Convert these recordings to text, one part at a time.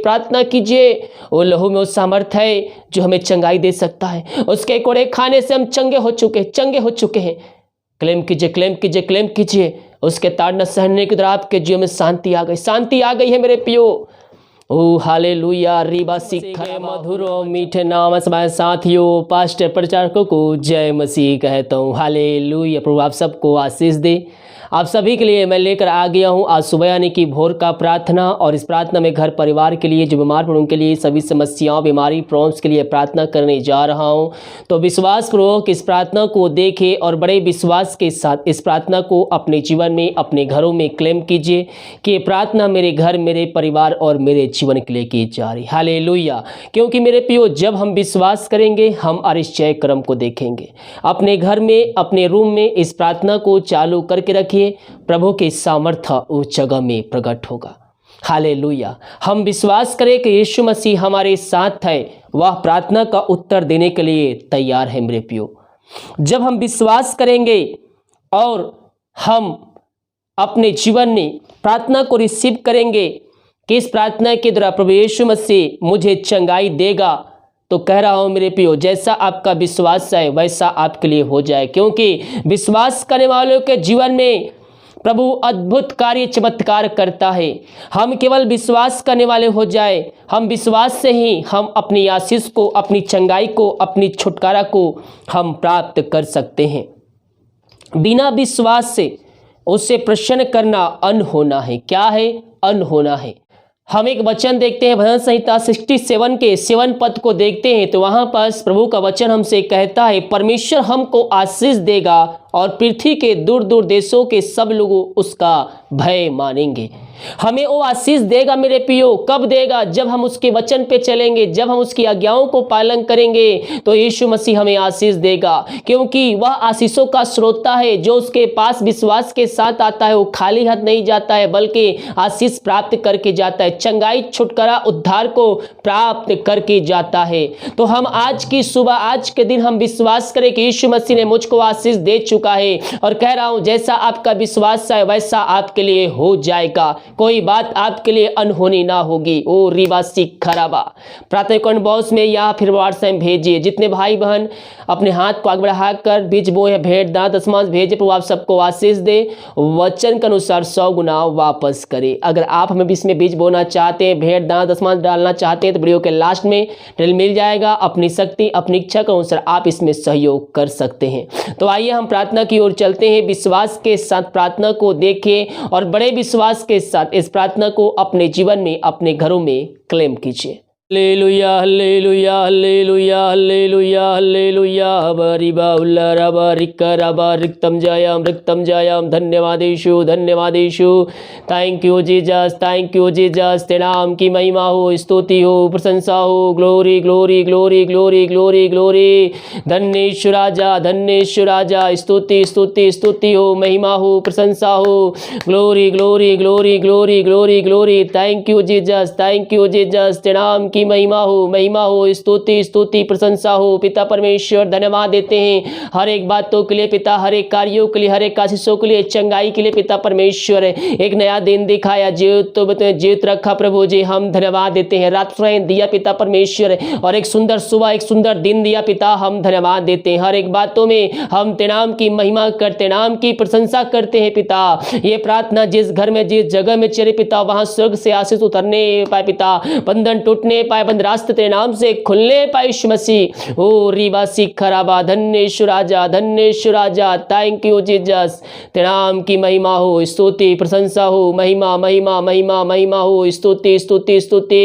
प्रार्थना कीजिए। वो लहू में वो सामर्थ्य है जो हमें चंगाई दे सकता है। उसके कोड़े खाने से हम चंगे हो चुके हैं। क्लेम कीजिए, क्लेम कीजिए, क्लेम कीजिए। उसके ताड़ना सहने की तरह आपके जीवन में शांति आ गई है मेरे पियो। ओ हालेलुया। रीबा सिखा मधुर और मीठे नाम समय साथियों, पास्टर प्रचारकों को जय मसीह कहता हूँ। हालेलुया। प्रभु आप सबको आशीष दे। आप सभी के लिए मैं लेकर आ गया हूँ आज सुबह यानी कि भोर का प्रार्थना। और इस प्रार्थना में घर परिवार के लिए, जो बीमार पड़ों के लिए, सभी समस्याओं बीमारी प्रॉब्लम्स के लिए प्रार्थना करने जा रहा हूँ। तो विश्वास पूर्वक इस प्रार्थना को देखें और बड़े विश्वास के साथ इस प्रार्थना को अपने जीवन में, अपने घरों में क्लेम कीजिए कि ये प्रार्थना मेरे घर, मेरे परिवार और मेरे जीवन के लिए की जा रही। हालेलुया। क्योंकि मेरे प्रियो, जब हम विश्वास करेंगे हम अरिश्चय क्रम को देखेंगे। अपने घर में, अपने रूम में इस प्रार्थना को चालू करके रखिए। प्रभु के सामर्थ्य उस जगह में प्रकट होगा। हालेलुया। हम विश्वास करें कि यीशु मसीह हमारे साथ है, वह प्रार्थना का उत्तर देने के लिए तैयार है मेरे प्रियो। जब हम विश्वास करेंगे और हम अपने जीवन में प्रार्थना को रिसीव करेंगे कि इस प्रार्थना के द्वारा प्रभु यीशु मसीह मुझे चंगाई देगा, तो कह रहा हूं मेरे प्रियो, जैसा आपका विश्वास है वैसा आपके लिए हो जाए। क्योंकि विश्वास करने वालों के जीवन में प्रभु अद्भुत कार्य चमत्कार करता है। हम केवल विश्वास करने वाले हो जाए। हम विश्वास से ही हम अपनी आशीष को, अपनी चंगाई को, अपनी छुटकारा को हम प्राप्त कर सकते हैं। बिना विश्वास से उससे प्रसन्न करना अनहोना है। क्या है? अनहोना है। हम एक वचन देखते हैं, भजन संहिता 67 के 7 पद को देखते हैं, तो वहाँ पर प्रभु का वचन हमसे कहता है, परमेश्वर हमको आशीष देगा और पृथ्वी के दूर दूर देशों के सब लोग उसका भय मानेंगे। हमें वो आशीष देगा मेरे पियो। कब देगा? जब हम उसके वचन पे चलेंगे, जब हम उसकी आज्ञाओं को पालन करेंगे तो यीशु मसीह हमें आशीष देगा। क्योंकि वह आशीषों का स्रोता है। जो उसके पास विश्वास के साथ आता है वो खाली हाथ नहीं जाता है, बल्कि आशीष प्राप्त करके जाता है, चंगाई, छुटकारा, उद्धार को प्राप्त करके जाता है। तो हम आज की सुबह, आज के दिन हम विश्वास करें कि यीशु मसीह ने मुझको आशीष दे चुका है। और कह रहा हूं, जैसा आपका विश्वास है वैसा आपके लिए हो जाएगा। कोई बात आपके लिए अनहोनी ना होगी। ओ रिवासी खराबा। प्रातः बॉक्स में या फिर व्हाट्सएप भेजिए। जितने भाई बहन अपने हाथ को आगे बढ़ाकर बीज बोए हैं, भेंट दान दशमांश भेजे, प्रभु आप सबको आशीष दे, वचन के अनुसार 100 गुना वापस करे। अगर आप हमें इसमें बीज बोना चाहते हैं, भेंट दान दशमांश डालना चाहते हैं, तो वीडियो के लास्ट में डिटेल मिल जाएगा। अपनी शक्ति, अपनी इच्छा के अनुसार आप इसमें सहयोग कर सकते हैं। तो आइए हम प्रार्थना की ओर चलते हैं। विश्वास के साथ प्रार्थना को देखें और बड़े विश्वास के साथ इस प्रार्थना को अपने जीवन में, अपने घरों में क्लेम कीजिए। Hallelujah, hallelujah, hallelujah, hallelujah, hallelujah. बरिबा उल्लारा बारिका रिक्तम जायाम धन्यवादेशु, धन्यवादेशु। Thank you Jesus, thank you Jesus. तेरे नाम की महिमा हो, स्तुति हो, प्रशंसा हो। Glory, glory, glory, glory, glory, glory. धन्येश्वर राजा, धन्येश्वर राजा। स्तुति, स्तुति, स्तुति हो, महिमा हो, प्रशंसा हो। Glory, glory, glory, glory, glory, glory. Thank you Jesus, thank you Jesus. तेरे नाम की महिमा हो, स्तुति, स्तुति, प्रशंसा हो। पिता परमेश्वर धन्यवाद देते हैं हर एक बातों के लिए पिता, हर एक कार्यों के लिए, हर एक आशीषों के लिए, चंगाई के लिए पिता परमेश्वर। एक नया दिन दिखाया, जीवित रखा प्रभु जी, हम धन्यवाद देते हैं। रात दिया पिता परमेश्वर और एक सुंदर सुबह, एक सुंदर दिन दिया पिता, हम धन्यवाद देते हैं। हर एक बातों में हम तेरे नाम की महिमा करते, नाम की प्रशंसा करते हैं पिता। ये प्रार्थना जिस घर में, जिस जगह में चले पिता, वहां स्वर्ग से आशीष उतरने पाए पिता, बंधन टूटने पाए, बंद रास्ते तेरे नाम से खुलने पाए यीशु मसीह। ओ रिवासी खराबा। धन्येश्वर राजा, धन्येश्वर राजा। Thank you Jesus. तेरे नाम की महिमा हो, स्तुति, प्रशंसा हो, महिमा, महिमा, महिमा, महिमा हो, स्तुति, स्तुति, स्तुति।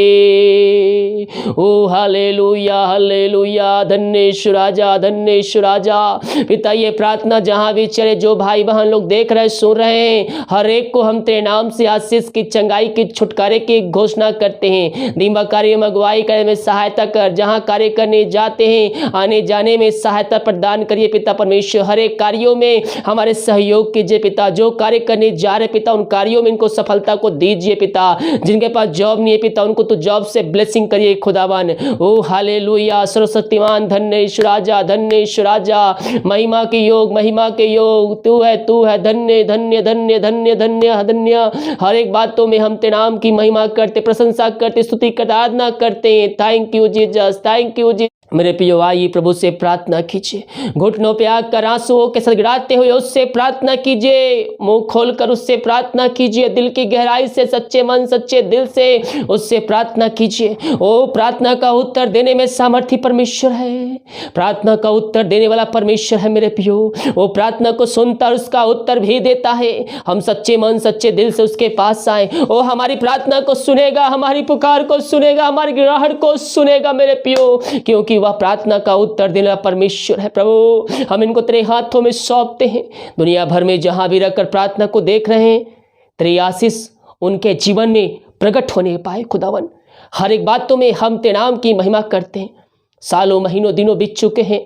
ओ हालेलुया, हालेलुया। धन्येश्वर राजा, धन्येश्वर राजा। पिता ये प्रार्थना जहां भी चले, जो भाई बहन लोग देख रहे, सुन रहे हैं, हर एक को हम तेरे नाम से आशीष की, चंगाई की, छुटकारे की घोषणा करते हैं। दिमाग कार्य में अगुवाई करने में सहायता कर, जहाँ कार्य करने जाते हैं आने जाने में सहायता प्रदान करिए पिता परमेश्वर। हर एक कार्यों में हमारे सहयोग कीजिए पिता, जो कार्य करने जा रहे पिता उन कार्यों में इनको सफलता को दीजिए पिता। जिनके पास जॉब नहीं है पिता उनको तो जॉब से ब्लेसिंग करिए खुदावन। ओ हालेलुया, सर्वशक्तिमान धन्य ईश्वर राजा, धन्य ईश्वर राजा, महिमा के योग, महिमा के योग तू है धन्य धन्य धन्य धन्य धन्य धन्य। हर एक बातों में हम तेरे नाम की महिमा करते, प्रशंसा करते, स्तुति करते, आराधना करते हैं। Thank you Jesus, thank you Jesus. मेरे प्रियो आइए प्रभु से प्रार्थना कीजिए, घुटनों पे आकर आंसुओं के साथ गिड़ाते हुए उससे प्रार्थना कीजिए, मुंह खोलकर उससे प्रार्थना कीजिए, दिल की गहराई से, सच्चे मन सच्चे दिल से उससे प्रार्थना कीजिए। ओ प्रार्थना का उत्तर देने में सामर्थ्य परमेश्वर है, प्रार्थना का उत्तर देने वाला परमेश्वर है मेरे प्रियो। वो प्रार्थना को सुनता और उसका उत्तर भी देता है। हम सच्चे मन सच्चे दिल से उसके पास आए, वो हमारी प्रार्थना को सुनेगा, हमारी पुकार को सुनेगा, हमारी गिड़ाहट को सुनेगा मेरे प्रियो, क्योंकि वह प्रार्थना का उत्तर देने वाला परमेश्वर है। प्रभु हम इनको तेरे हाथों में सौंपते हैं। दुनिया भर में जहां भी रहकर प्रार्थना को देख रहे हैं, तेरी आशीष उनके जीवन में प्रकट होने पाए खुदावन। हर एक बातों में हम तेरे नाम की महिमा करते हैं। सालों महीनों दिनों बीत चुके हैं,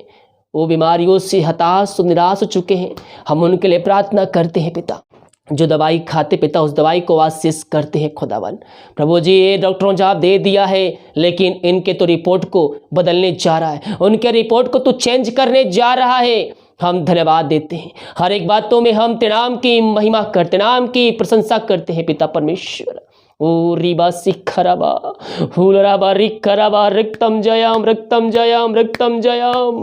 वो बीमारियों से हताश निराश हो चुके हैं, हम उनके लिए प्रार्थना करते हैं पिता। जो दवाई खाते पिता उस दवाई को आशीष करते हैं खुदावन। प्रभु जी ये डॉक्टरों जवाब दे दिया है, लेकिन इनके तो रिपोर्ट को बदलने जा रहा है, उनके रिपोर्ट को तो चेंज करने जा रहा है। हम धन्यवाद देते हैं। हर एक बातों में हम तेरे नाम की महिमा करते, नाम की प्रशंसा करते हैं पिता परमेश्वर। ओ रिबा सिखरबा हुलराबा रिखरबा रक्तम जयाम रक्तम जयाम रक्तम जयाम।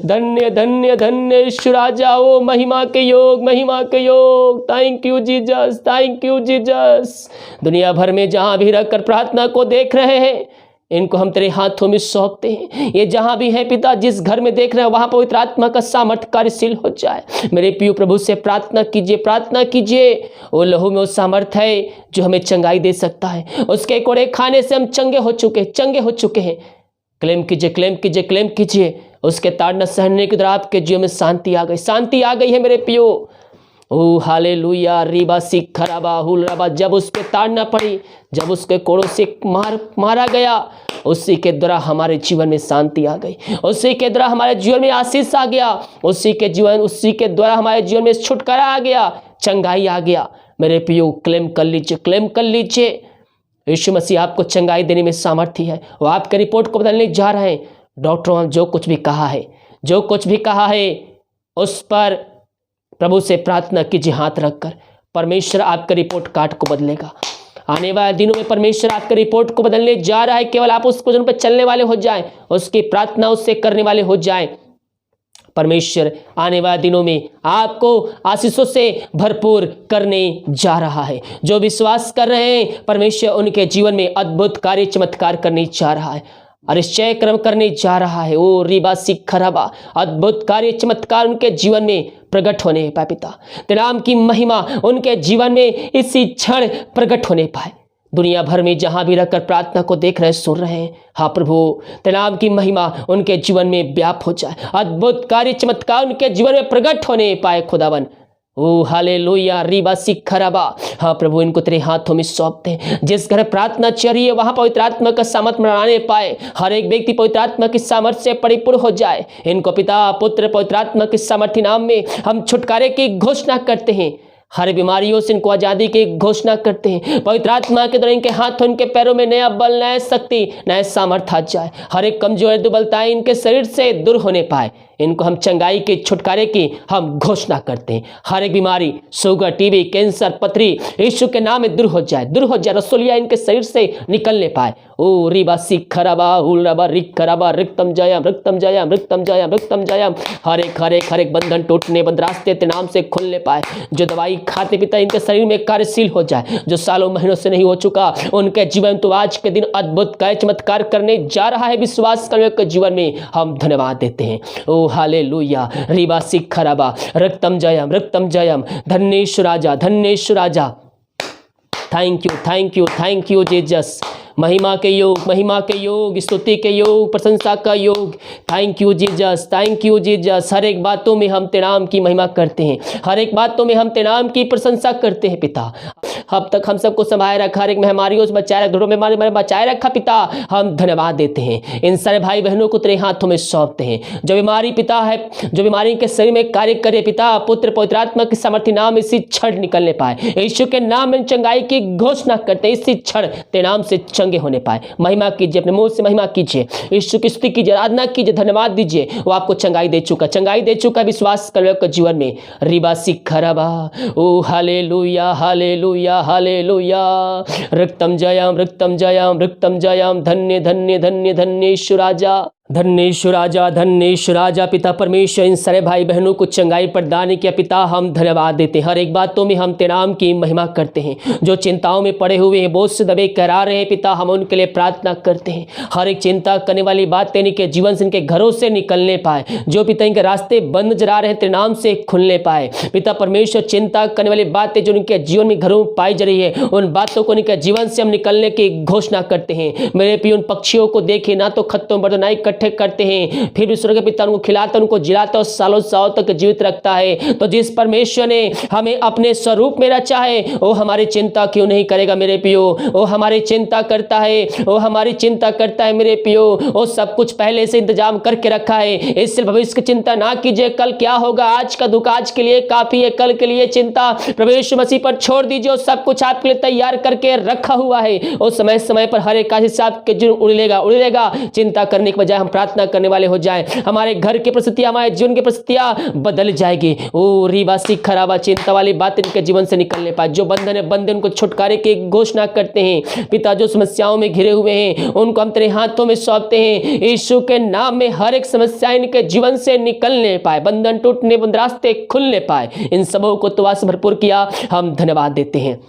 धन्य धन्य धन्य ईश्वर राजा, ओ महिमा के योग, महिमा के योग। Thank you Jesus, thank you Jesus. दुनिया भर में जहां भी रहकर प्रार्थना को देख रहे हैं, इनको हम तेरे हाथों में सौंपते हैं। ये जहां भी है पिता, जिस घर में देख रहे हैं वहां पवित्र आत्मा का सामर्थ्य कार्यशील हो जाए। मेरे प्रिय प्रभु से प्रार्थना कीजिए, प्रार्थना कीजिए। वो लहू में वो सामर्थ्य है जो हमें चंगाई दे सकता है। उसके कोड़े खाने से हम चंगे हो चुके हैं। क्लेम कीजिए, क्लेम कीजिए, क्लेम कीजिए। उसके ताड़ना सहने के द्वारा आपके जीवन में शांति आ गई, शांति आ गई है मेरे प्रियो। ओ हालेलुया, रीबा सिख खराबा हुलराबा। जब उस पे ताड़ना पड़ी, जब उसके कोड़ों से मारा गया, उसी के द्वारा हमारे जीवन में शांति आ गई, उसी के द्वारा हमारे जीवन में आशीष आ गया, उसी के द्वारा हमारे जीवन में छुटकारा आ गया, चंगाई आ गया। मेरे प्रियो क्लेम कर लीजिए, क्लेम कर लीजिए। यीशु मसीह आपको चंगाई देने में सामर्थ्य है। वो आपके रिपोर्ट को बदलने जा रहे हैं। डॉक्टरों ने जो कुछ भी कहा है उस पर प्रभु से प्रार्थना कीजिए हाथ रखकर। परमेश्वर आपका रिपोर्ट कार्ड को बदलेगा। आने वाले दिनों में परमेश्वर आपके रिपोर्ट को बदलने जा रहा है। केवल आप उस वचन पर चलने वाले हो जाएं, उसकी प्रार्थना उससे करने वाले हो जाएं। परमेश्वर आने वाले दिनों में आपको आशीषों से भरपूर करने जा रहा है। जो विश्वास कर रहे हैं, परमेश्वर उनके जीवन में अद्भुत कार्य चमत्कार करने जा रहा है, अरिश्चय कर्म करने जा रहा है। ओ रिबा सिखरबा, अद्भुत कार्य चमत्कार उनके जीवन में प्रकट होने पाए पिता। तेरे नाम की महिमा उनके जीवन में इसी क्षण प्रकट होने पाए। दुनिया भर में जहां भी रहकर प्रार्थना को देख रहे, सुन रहे हैं, हाँ प्रभु तेरे नाम की महिमा उनके जीवन में व्याप हो जाए, अद्भुत कार्य चमत्कार उनके जीवन में प्रकट होने पाए खुदावन। ओ हालेलुया, रीबा सिखरबा। हाँ प्रभु इनको तेरे हाथों में सौंपते हैं। जिस घर प्रार्थना चल रही है वहां पवित्र आत्मा का सामर्थ्य बनाने पाए, हर एक व्यक्ति पवित्र आत्मा की सामर्थ्य से परिपूर्ण हो जाए। इनको पिता पुत्र पवित्र आत्मा के सामर्थ्य नाम में हम छुटकारे की घोषणा करते हैं। हर बीमारियों से इनको आजादी की घोषणा करते हैं। पवित्र आत्मा के द्वारा इनके हाथों इनके पैरों में नया बल, नया शक्ति, नया सामर्थ्य आ जाए। हर एक कमजोर दुर्बलताएं इनके शरीर से दूर होने पाए। इनको हम चंगाई के छुटकारे की हम घोषणा करते हैं। हर एक बीमारी, शुगर, टीबी, कैंसर, पथरी यीशु के नाम में दूर हो जाए। रसोलिया इनके शरीर से निकलने पाए। ओ रिबा सिखरबा हुलरबा रिखरबा रक्तम जयम रक्तम जयम रक्तम जयम रक्तम जयम। हर एक बंधन टूटने, बंद रास्ते तेरे नाम से खुलने पाए। जो दवाई खाते पिता इनके शरीर में कार्यशील हो जाए। जो सालों महीनों से नहीं हो चुका उनके जीवन तो आज के दिन अद्भुत कार्य चमत्कार करने जा रहा है। विश्वास करने के जीवन में हम धन्यवाद देते हैं। ओ हालेलुया, रीबा सिखरबा रक्तम जयम रक्तम जयम। धन्येश्वर राजा, धन्येश्वर राजा। Thank you Jesus. महिमा के योग, महिमा के योग, स्तुति के योग, प्रशंसा का योग। Thank you Jesus, thank you Jesus. हर एक बातों में हम तेरे नाम की महिमा करते हैं, हर एक बातों में हम तेरे नाम की प्रशंसा करते हैं पिता। अब तक हम सबको संभाले रखा, हर एक महामारियों से बचाए रखा, बीमारी में बचाए रखा पिता। हम धन्यवाद देते हैं, इन सारे भाई बहनों को तेरे हाथों में सौंपते हैं। जो बीमारी पिता है, जो बीमारी के शरीर में कार्य करे पिता, पुत्र पवित्र आत्मा की सामर्थ्य नाम इसी क्षण निकलने पाए। यीशु के नाम में चंगाई की घोषणा करते हैं, इसी क्षण तेरे नाम से चंगे होने पाए। महिमा कीजिए, अपने मुंह से महिमा कीजिए, यीशु की स्तुति कीजिए, आराधना कीजिए, धन्यवाद दीजिए। वो आपको चंगाई दे चुका, चंगाई दे चुका। विश्वास कर लो जीवन में रिबा सिखरबा। ओ हालेलुया, हालेलुया, हालेलुया। रक्तम जयम, रक्तम जयम, रक्तम जयम। धन्य धन्य धन्य धन्य यीशु राजा, धन्य यीशु राजा, धन्य यीशु राजा। पिता परमेश्वर इन सारे भाई बहनों को चंगाई प्रदान किया पिता, हम धन्यवाद देते हैं। हर एक बातों में हम तेरे नाम की महिमा करते हैं। जो चिंताओं में पड़े हुए हैं, बोझ से दबे करा रहे हैं पिता, हम उनके लिए प्रार्थना करते हैं। हर एक चिंता करने वाली बात इनके जीवन से, इनके घरों से निकलने पाए। जो पिता इनके रास्ते बंद नजर आ रहे हैं, तेरे नाम से खुलने पाए पिता परमेश्वर। चिंता करने वाली बातें जो उनके जीवन में घरों में पाई जा रही है, उन बातों को इनके जीवन से हम निकलने की घोषणा करते हैं। मेरे प्रिय उन पक्षियों को देखे, ना तो खत्तों पर ना करते हैं, फिर भी स्वर्ग के पिता उनको खिलाता, उनको जिलाता और सालों सालों तक जीवित रखता है। तो जिस परमेश्वर ने हमें अपने स्वरूप में रचा है, वो हमारी चिंता क्यों नहीं करेगा मेरे पियो? वो हमारी चिंता करता है, वो हमारी चिंता करता है मेरे पियो। वो सब कुछ पहले से इंतजाम करके रखा है, इससे भविष्य की चिंता ना कीजिए। कल क्या होगा, आज का दुख आज के लिए काफी है, कल के लिए चिंता प्रभु यीशु मसीह पर छोड़ दीजिए। सब कुछ आपके लिए तैयार करके रखा हुआ है। और समय समय पर हर एक हिस्सा आपके जीवन उड़ेगा, उड़ेगा। चिंता करने के बजाय हम प्रार्थना करने वाले हो जाए, हमारे घर की परिस्थितियां, हमारे जीवन की परिस्थितियां बदल जाएगी। ओ रीबा सिखराबा, चिंता वाली बात इनके जीवन से निकलने पाए। जो बंधन है, बंधन उनको छुटकारे की घोषणा करते हैं पिता। जो समस्याओं में घिरे हुए हैं, उनको हम तेरे हाथों में सौंपते हैं। यीशु के नाम में हर एक समस्या इनके जीवन से निकलने पाए, बंधन टूटने, बंद रास्ते खुलने पाए। इन सबों को तो आज भरपूर किया, हम धन्यवाद देते हैं।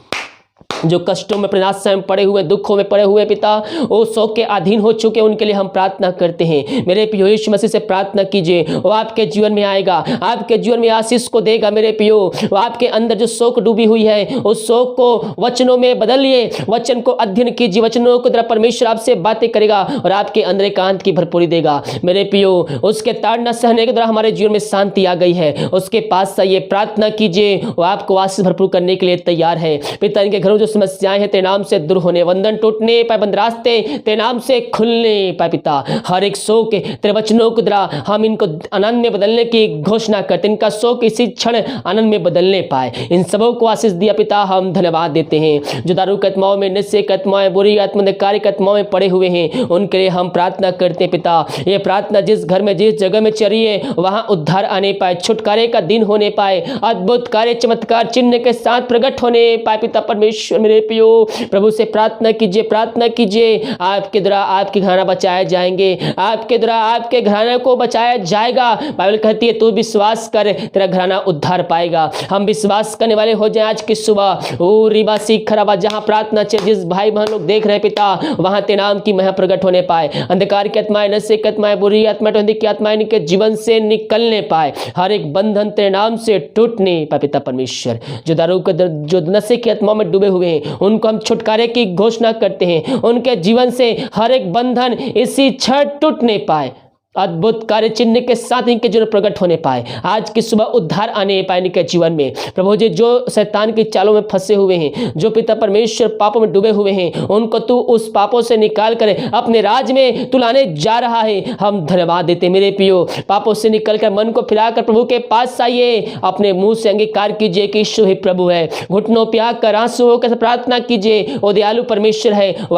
जो कष्टों में, प्रयासों में पड़े हुए, दुखों में पड़े हुए पिता, वो शोक के अधीन हो चुके, उनके लिए हम प्रार्थना करते हैं। मेरे पियो यीशु मसीह से प्रार्थना कीजिए, वो आपके जीवन में आएगा, आपके जीवन में आशीष को देगा मेरे पियो। वो आपके अंदर जो शोक डूबी हुई है, उस शोक को वचनों में बदलिए, वचन को अध्ययन कीजिए, वचनों को द्वारा परमेश्वर आपसे बातें करेगा और आपके अंदर एकांत की भरपूरी देगा मेरे पियो। उसके ताड़ना सहने के द्वारा हमारे जीवन में शांति आ गई है, उसके पास से ये प्रार्थना कीजिए, वो आपको आशीष भरपूर करने के लिए तैयार है पिता। इनके घरों जो समस्याएं हैं तेरे नाम से दूर होने, बंधन टूटने पाए, बंद रास्ते तेरे नाम से खुलने पाए पिता। हर एक शोक तेरे वचनों के द्वारा हम इनको आनंद में बदलने की घोषणा करते, इनका शोक इसी क्षण आनंद में बदलने पाए। इन सबों को आशीष दिया पिता, हम धन्यवाद देते हैं। जो दारू की आत्माओं में, नशे की आत्माएं, बुरी आत्मा, अंधकार की आत्माओं में पड़े हुए हैं, उनके लिए हम प्रार्थना करते हैं पिता। ये प्रार्थना जिस घर में, जिस जगह में चली है, वहां उद्धार आने पाए, छुटकारे का दिन होने पाए, अद्भुत कार्य, चमत्कार, चिन्ह के साथ प्रकट होने पाए पिता परमेश्वर। मेरे पियो प्रभु से प्रार्थना कीजिए, प्रार्थना कीजिए। आपके द्वारा आपके घराना बचाए जाएंगे, आपके द्वारा आपके घराने को बचाया जाएगा। बाइबल कहती है तू विश्वास कर, तेरा घराना उद्धार पाएगा। हम विश्वास करने वाले हो जाए आज की सुबह। ओ रिबा सिखराबा, जहां प्रार्थना चाहिए, जिस भाई बहन लोग देख रहे हैं पिता, वहां तेरे नाम की महिमा प्रकट होने पाए। अंधकार की आत्माएं, नशे की आत्माएं, बुरी आत्मा, टोंदी की आत्माएं इनके जीवन से निकलने पाए। हर एक बंधन तेरे नाम से टूटने पाए पिता परमेश्वर। जो दारू के, जो नशे की आत्माओं में डूबे हुए हैं, उनको हम छुटकारे की घोषणा करते हैं। उनके जीवन से हर एक बंधन इसी क्षण टूटने पाए, अद्भुत कार्य चिन्ह के साथ इनके जीवन प्रकट होने पाए। आज की सुबह उद्धार आने पाए इनके जीवन में प्रभु जी। जो शैतान की चालों में फंसे हुए हैं, जो पिता परमेश्वर पापों में डूबे हुए हैं, उनको तू उस पापों से निकाल कर अपने राज में तू लाने जा रहा है। हम धन्यवाद देते मेरे पियो। पापों से निकल कर मन को फिराकर प्रभु के पास आइए, अपने मुंह से अंगीकार कीजिए कि यीशु ही प्रभु है। घुटनों पे आकर आंसुओं के प्रार्थना कीजिए। वो दयालु परमेश्वर है, वो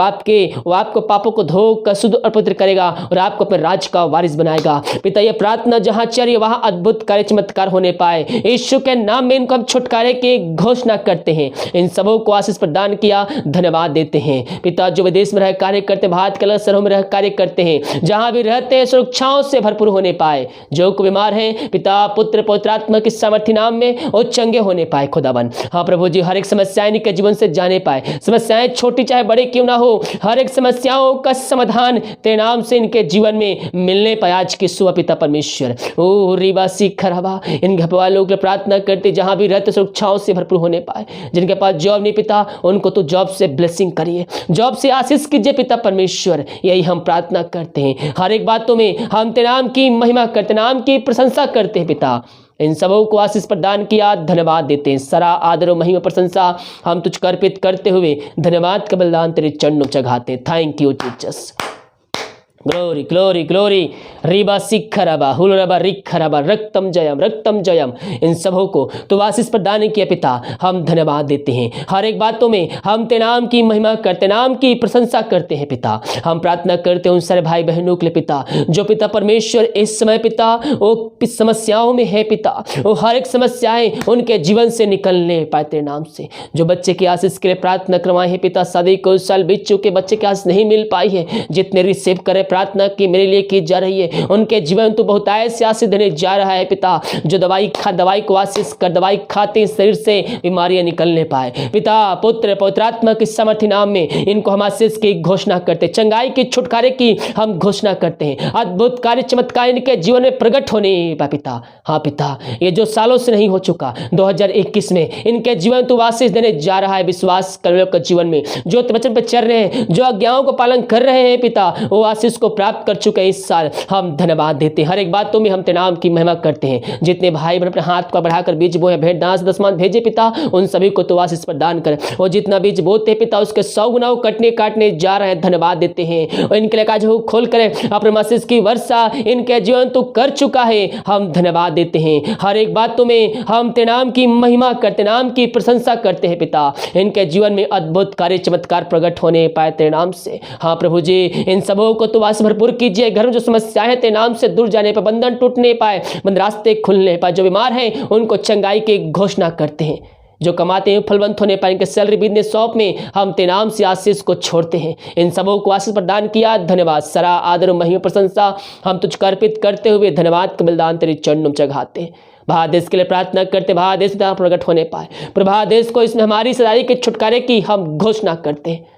आपको पापों को धोकर शुद्ध और पवित्र करेगा और आपको अपने राज का वारिस बनाएगा पिता। ये प्रार्थना जहां चली वहां अद्भुत कार्य चमत्कार होने पाए। यीशु के नाम में इनको हम छुटकारे की घोषणा करते हैं। इन सबों को आशीष प्रदान किया, धन्यवाद देते हैं पिता। जो विदेश में रह कार्य करते, भारत के अलग शहरों में रह कार्य करते हैं, जहां भी रहते हैं सुरक्षाओं से भरपूर होने पाए। जो को बीमार है पिता, पुत्र पवित्र आत्मा की सामर्थ्य नाम में और चंगे होने पाए खुदावन। हाँ प्रभु जी, हर एक समस्याएं इनके जीवन से जाने पाए। समस्याएं छोटी चाहे बड़ी क्यों ना हो, हर एक समस्याओं का समाधान तेरे नाम से इनके जीवन में मिलने होने पाए आज की सुबह पिता परमेश्वर। ओ रीबा सीख रहा, इन घर वालों के लिए प्रार्थना करते जहां भी रहते सुरक्षाओं से भरपूर होने पाए। जिनके पास जॉब नहीं पिता, उनको तो जॉब से ब्लेसिंग करिए, जॉब से आशीष कीजिए पिता परमेश्वर। यही हम प्रार्थना करते हैं। हर एक बातों में हम तेरे नाम की महिमा करते, नाम की प्रशंसा करते हैं पिता। इन सबों को आशीष प्रदान किया, धन्यवाद देते हैं। सारा आदर और महिमा प्रशंसा हम तुझ को अर्पित करते हुए धन्यवाद का बलिदान तेरे चरणों चढ़ाते हैं। Thank you Jesus. Glory glory glory. रीबा सिखरबा हुलरबा रिखरबा रक्तम जयम। इन सबों को तो आशीष प्रदान किया पिता, हम धन्यवाद देते हैं। हर एक बातों में हम तेरे नाम की महिमा करते, नाम की प्रशंसा करते हैं पिता। हम प्रार्थना करते हैं उन सारे भाई बहनों के लिए पिता, जो पिता परमेश्वर इस समय पिता वो समस्याओं में है पिता। वो हर एक समस्याएं उनके जीवन से निकलने पाए तेरे नाम से। जो बच्चे की आशीष के लिए प्रार्थना करवाए हैं पिता, सदी को साल बीत चुके, बच्चे की आशीष नहीं मिल पाई है, जितने रिसीव करे प्रार्थना की मेरे लिए की जा रही है, उनके जीवन तो बहुत ऐसे आशीष देने जा रहा है पिता। जो दवाई को आशीष कर, दवाई खाते शरीर से बीमारियां निकलने पाए पिता। पुत्र पवित्रात्मा की सामर्थ्य नाम में इनको हम आशीष की घोषणा करते, चंगाई की छुटकारे की हम घोषणा करते हैं। अद्भुत कार्य चमत्कार इनके जीवन में प्रकट होने पाए पिता। हाँ पिता, ये जो सालों से नहीं हो चुका 2021 में इनके जीवन तो आशीष देने जा रहा है। विश्वास करने के जीवन में जो वचन पर चल रहे हैं, जो आज्ञाओं को पालन कर रहे हैं पिता, वो आशीष को प्राप्त कर चुके हैं। इस साल हम धन्यवाद देते हैं। हर एक बातों में हम तेरे नाम की महिमा करते हैं। जितने भाई बहन अपने हाथ को बढ़ाकर बीज बोए, भेंट दास दसमान भेजे पिता, उन सभी को तो आशीष प्रदान कर। और जितना बीज बोते पिता, उसके 100 गुना काटने जा रहे हैं, धन्यवाद देते हैं। और इनके लिए काज खोल कर अपने आशीष की वर्षा इनके जीवन तो कर चुका है, हम धन्यवाद देते हैं। हर एक बातों में हम तेरे नाम की महिमा करते, नाम की प्रशंसा करते हैं पिता। इनके जीवन में अद्भुत कार्य चमत्कार प्रकट होने पाए तेरे नाम से। हाँ प्रभु जी, इन सबों को तो आशीष भरपूर कीजिए। घर में जो समस्याएं तेरे नाम से दूर जाने पर, बंधन टूटने पाए, बंद रास्ते खुलने पाए, जो बीमार हैं उनको चंगाई की घोषणा करते हैं। जो कमाते हैं फलवंत होने पाए, इनके सैलरी बिजनेस शॉप में हम तेरे नाम से आशीष को छोड़ते हैं। इन सबों को आशीष प्रदान किया, धन्यवाद। सारा आदर और महिमा प्रशंसा हम तुझको अर्पित करते हुए धन्यवाद का बलिदान तेरे चरणों में चढ़ाते हैं। भारत देश के लिए प्रार्थना करते, भारत देश प्रकट होने पाए। प्रभात देश को इसमें हमारी सदाई के छुटकारे की हम घोषणा करते हैं।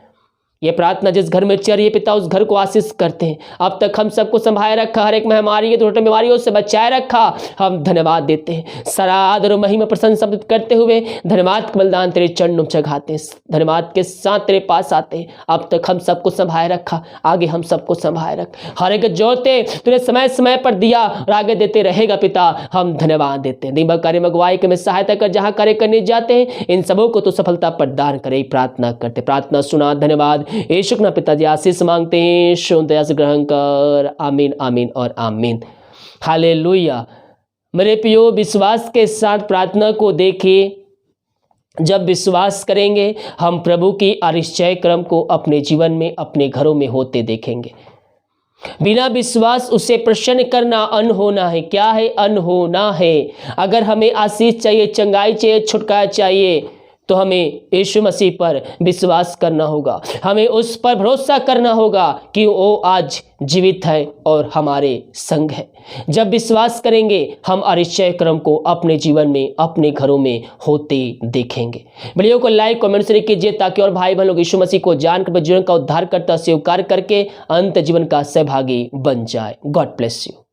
ये प्रार्थना जिस घर में चल रही है पिता, उस घर को आशीष करते हैं। अब तक हम सबको संभाले रखा, हर एक महामारी के दुर्घटना बीमारियों से बचाए रखा, हम धन्यवाद देते हैं। सारा आदर और महिमा प्रशंसा करते हुए धन्यवाद का बलिदान तेरे चरणों में चढ़ाते हैं। धन्यवाद के साथ तेरे पास आते हैं। अब तक हम सबको संभाले रखा, आगे हम सबको संभाले रख। हर एक जोते तूने समय समय पर दिया और आगे देते रहेगा पिता, हम धन्यवाद देते हैं। दीपक कार्य मगवाई के में सहायता कर, जहाँ कार्य करने जाते हैं इन सबों को तो सफलता प्रदान करे, प्रार्थना करते। प्रार्थना सुना, धन्यवाद। यीशु के पिताजी आशीष मांगते हैं, शोन दया से ग्रहण कर। आमीन आमीन और आमीन। हालेलुया। मेरे प्रियो, विश्वास के साथ प्रार्थना को देखिए। जब विश्वास करेंगे हम प्रभु की आश्चर्य क्रम को अपने जीवन में, अपने घरों में होते देखेंगे। बिना विश्वास उसे प्रसन्न करना अनहोना है। क्या है? अनहोना है। अगर हमें आशीष चाहिए, चंगाई चाहिए, छुटकारा चाहिए, तो हमें यीशु मसीह पर विश्वास करना होगा। हमें उस पर भरोसा करना होगा कि वो आज जीवित है और हमारे संग है। जब विश्वास करेंगे हम आश्चर्य क्रम को अपने जीवन में, अपने घरों में होते देखेंगे। वीडियो को लाइक कमेंट शेयर कीजिए ताकि और भाई बहन लोग यीशु मसीह को जानकर जीवन का उद्धार करता स्वीकार करके अंत जीवन का सहभागी बन जाए। God bless you.